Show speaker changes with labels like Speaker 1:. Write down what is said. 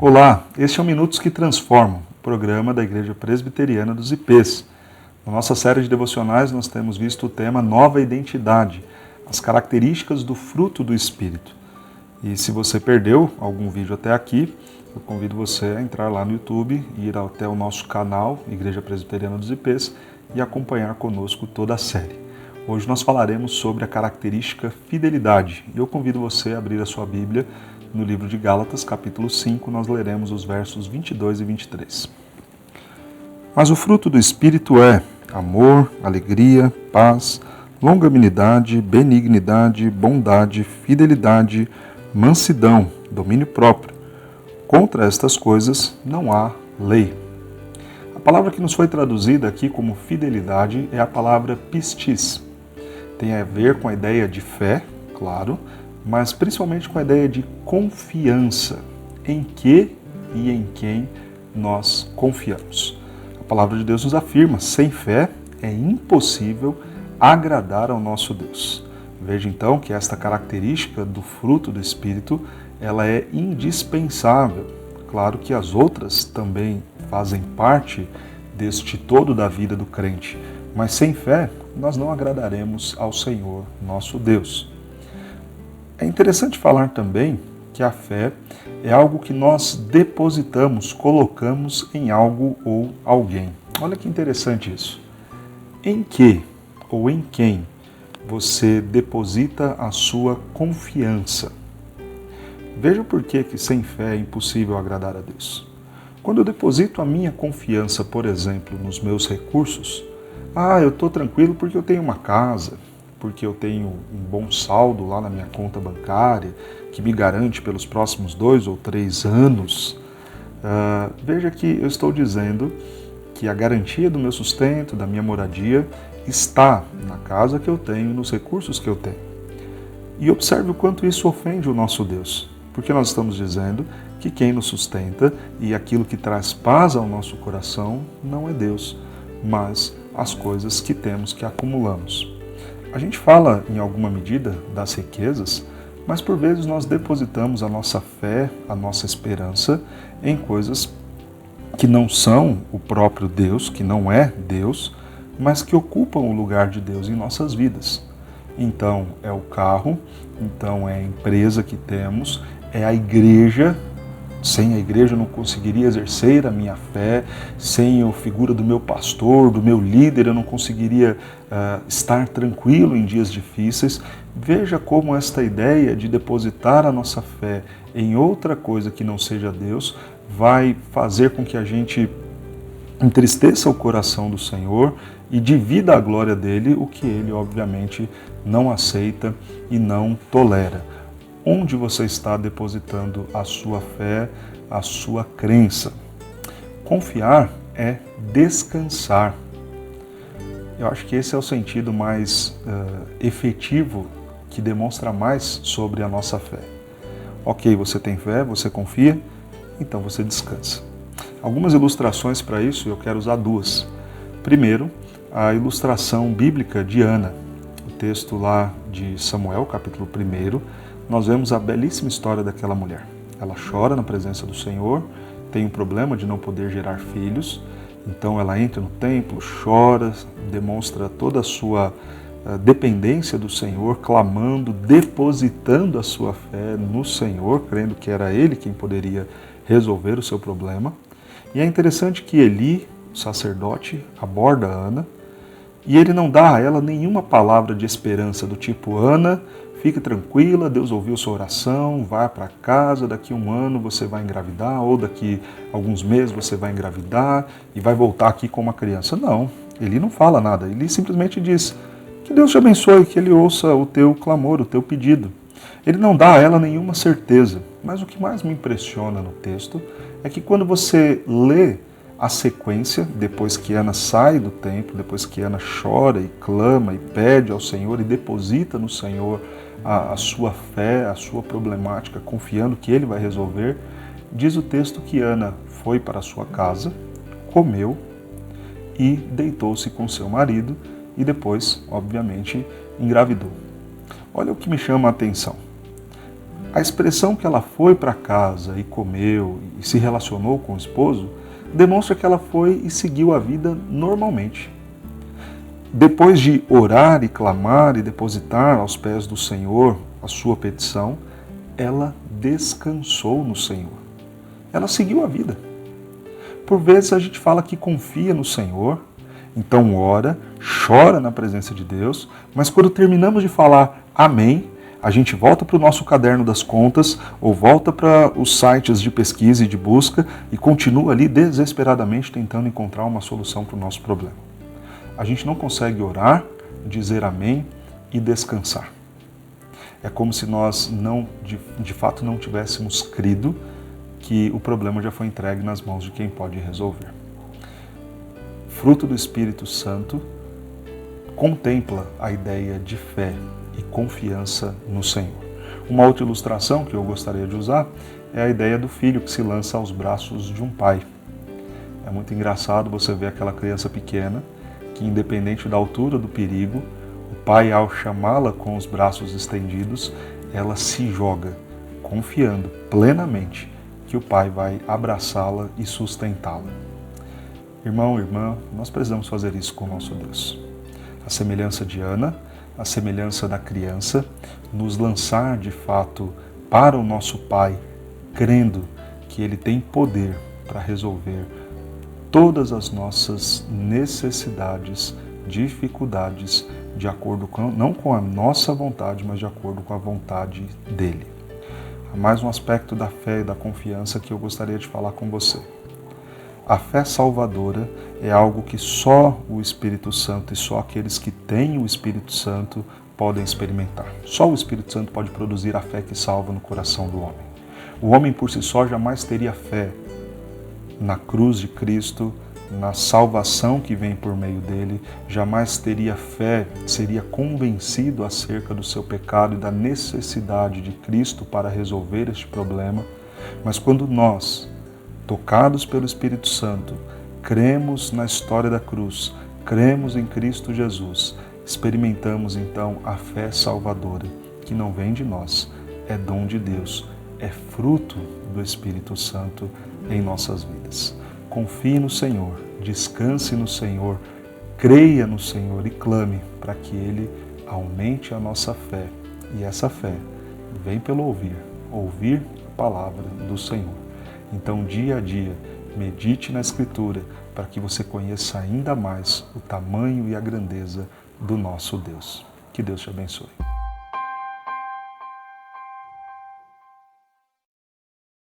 Speaker 1: Olá, este é o Minutos que Transformam, programa da Igreja Presbiteriana dos IPs. Na nossa série de devocionais nós temos visto o tema Nova Identidade, as características do fruto do Espírito. E se você perdeu algum vídeo até aqui, eu convido você a entrar lá no YouTube, ir até o nosso canal, Igreja Presbiteriana dos IPs, e acompanhar conosco toda a série. Hoje nós falaremos sobre a característica fidelidade. E eu convido você a abrir a sua Bíblia no livro de Gálatas, capítulo 5, nós leremos os versos 22 e 23. Mas o fruto do Espírito é amor, alegria, paz, longanimidade, benignidade, bondade, fidelidade, mansidão, domínio próprio. Contra estas coisas não há lei. A palavra que nos foi traduzida aqui como fidelidade é a palavra pistis. Tem a ver com a ideia de fé, claro, mas principalmente com a ideia de confiança, em que e em quem nós confiamos. A palavra de Deus nos afirma, sem fé é impossível agradar ao nosso Deus. Veja então que esta característica do fruto do Espírito, ela é indispensável. Claro que as outras também fazem parte deste todo da vida do crente, mas sem fé nós não agradaremos ao Senhor, nosso Deus. É interessante falar também que a fé é algo que nós depositamos, colocamos em algo ou alguém. Olha que interessante isso. Em que ou em quem você deposita a sua confiança? Veja por que sem fé é impossível agradar a Deus. Quando eu deposito a minha confiança, por exemplo, nos meus recursos, eu estou tranquilo porque eu tenho uma casa, porque eu tenho um bom saldo lá na minha conta bancária, que me garante pelos próximos 2 ou 3 anos. Veja que eu estou dizendo que a garantia do meu sustento, da minha moradia, está na casa que eu tenho, nos recursos que eu tenho. E observe o quanto isso ofende o nosso Deus, porque nós estamos dizendo que quem nos sustenta e aquilo que traz paz ao nosso coração não é Deus, mas as coisas que temos, que acumulamos. A gente fala, em alguma medida, das riquezas, mas por vezes nós depositamos a nossa fé, a nossa esperança em coisas que não são o próprio Deus, que não é Deus, mas que ocupam o lugar de Deus em nossas vidas. Então é o carro, então é a empresa que temos, é a igreja. Sem a igreja eu não conseguiria exercer a minha fé, sem a figura do meu pastor, do meu líder, eu não conseguiria estar tranquilo em dias difíceis. Veja como esta ideia de depositar a nossa fé em outra coisa que não seja Deus vai fazer com que a gente entristeça o coração do Senhor e divida a glória dele, o que ele obviamente não aceita e não tolera. Onde você está depositando a sua fé, a sua crença? Confiar é descansar. Eu acho que esse é o sentido mais efetivo, que demonstra mais sobre a nossa fé. Ok, você tem fé, você confia, então você descansa. Algumas ilustrações para isso, eu quero usar 2. Primeiro, a ilustração bíblica de Ana. O texto lá de Samuel, capítulo 1, nós vemos a belíssima história daquela mulher. Ela chora na presença do Senhor, tem um problema de não poder gerar filhos, então ela entra no templo, chora, demonstra toda a sua dependência do Senhor, clamando, depositando a sua fé no Senhor, crendo que era Ele quem poderia resolver o seu problema. E é interessante que Eli, o sacerdote, aborda Ana, e ele não dá a ela nenhuma palavra de esperança do tipo: Ana, fique tranquila, Deus ouviu sua oração, vá para casa, daqui a 1 ano você vai engravidar, ou daqui a alguns meses você vai engravidar e vai voltar aqui com uma criança. Não, ele não fala nada, ele simplesmente diz: que Deus te abençoe, que Ele ouça o teu clamor, o teu pedido. Ele não dá a ela nenhuma certeza, mas o que mais me impressiona no texto é que quando você lê a sequência, depois que Ana sai do templo, depois que Ana chora e clama e pede ao Senhor e deposita no Senhor a sua fé, a sua problemática, confiando que Ele vai resolver, diz o texto que Ana foi para a sua casa, comeu e deitou-se com seu marido e depois, obviamente, engravidou. Olha o que me chama a atenção. A expressão que ela foi para casa e comeu e se relacionou com o esposo demonstra que ela foi e seguiu a vida normalmente. Depois de orar e clamar e depositar aos pés do Senhor a sua petição, ela descansou no Senhor. Ela seguiu a vida. Por vezes a gente fala que confia no Senhor, então ora, chora na presença de Deus, mas quando terminamos de falar amém, a gente volta para o nosso caderno das contas ou volta para os sites de pesquisa e de busca e continua ali desesperadamente tentando encontrar uma solução para o nosso problema. A gente não consegue orar, dizer amém e descansar. É como se nós de fato não tivéssemos crido que o problema já foi entregue nas mãos de quem pode resolver. Fruto do Espírito Santo contempla a ideia de fé e confiança no Senhor. Uma outra ilustração que eu gostaria de usar é a ideia do filho que se lança aos braços de um pai. É muito engraçado você ver aquela criança pequena que, independente da altura do perigo, o pai, ao chamá-la com os braços estendidos, ela se joga, confiando plenamente que o pai vai abraçá-la e sustentá-la. Irmão, irmã, nós precisamos fazer isso com o nosso Deus. A semelhança de Ana, a semelhança da criança, nos lançar de fato para o nosso Pai, crendo que Ele tem poder para resolver todas as nossas necessidades, dificuldades, de acordo com, não com a nossa vontade, mas de acordo com a vontade dEle. Há mais um aspecto da fé e da confiança que eu gostaria de falar com você. A fé salvadora é algo que só o Espírito Santo e só aqueles que têm o Espírito Santo podem experimentar. Só o Espírito Santo pode produzir a fé que salva no coração do homem. O homem por si só jamais teria fé na cruz de Cristo, na salvação que vem por meio dele, jamais teria fé, seria convencido acerca do seu pecado e da necessidade de Cristo para resolver este problema. Mas quando nós, tocados pelo Espírito Santo, cremos na história da cruz, cremos em Cristo Jesus, experimentamos então a fé salvadora, que não vem de nós, é dom de Deus, é fruto do Espírito Santo em nossas vidas. Confie no Senhor, descanse no Senhor, creia no Senhor e clame para que Ele aumente a nossa fé. E essa fé vem pelo ouvir a palavra do Senhor. Então, dia a dia, medite na Escritura para que você conheça ainda mais o tamanho e a grandeza do nosso Deus. Que Deus te abençoe.